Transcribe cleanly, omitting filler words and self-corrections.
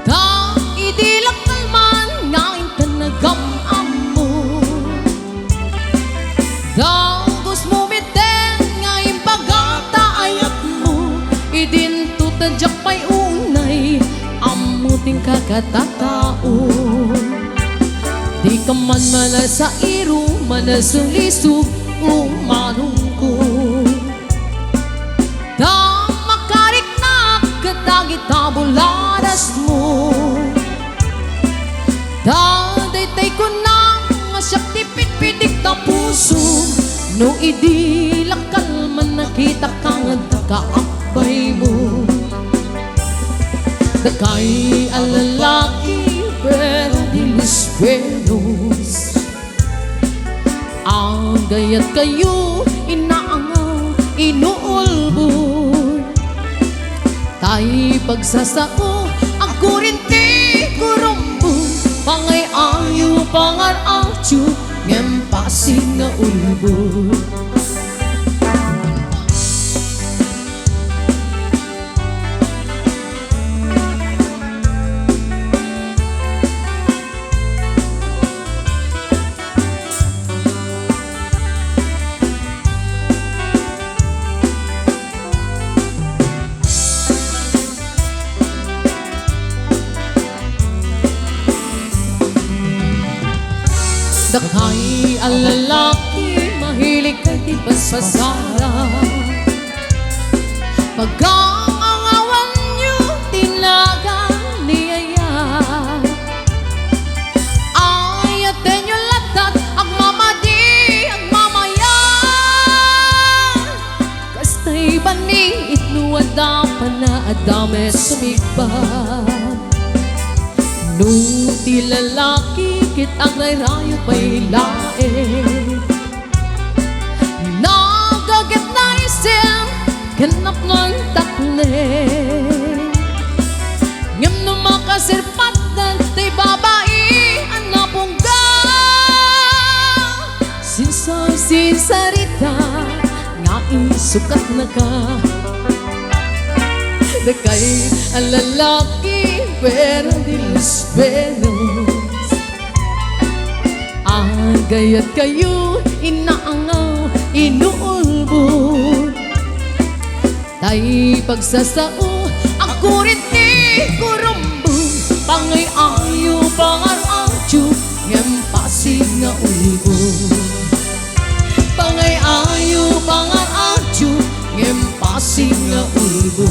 Ta idilak kalman ngayon tanagam mo. Ta gusto mo miten ngayon pagkataayat mo. Idinto tadyak pa'y unay amuting kakatataon. Di ka man sa iro, manasulisog, umanong ko. Da makarik na kadagit tabularas mo. Da daytay ko na nga siyak tipit-pitik ta puso. No idilak kalman nakita kang kaakbay mo. Da kay alalaki pero di los buenos. Ang gayat kayo inaangaw, inuulbo. Tay pagsasao, ang kurinti kurumbo. Pangay ayo, pangar-atyo, ngempasin nga ulbo. Dakay ang lalaki, mahilig kay tipaspasara. Pag-aangawan niyo, tinaga niyaya. Ayaten niyo latat, ang mamadi, ang mamaya. Kastay bani, itnuwada pa na adame sumigba. Nuti lalaki, kit ang rayo pa'y lae. Nagagat na isim, ganap ng takne. Ngam no makasirpatan, tay babae, anapongga. Sinsarita, nga isukat na ka. Dakay ang lalaki, pero di los buenos. Ang gayat kayo, inaangaw, inuulbo. Tay pagsasao, ang kurinti, kurumbo. Pangay ayo, pangar-atyo, ngempasig nga ulbo. Pangay ayo, pangar-atyo, ngempasig nga ulbo.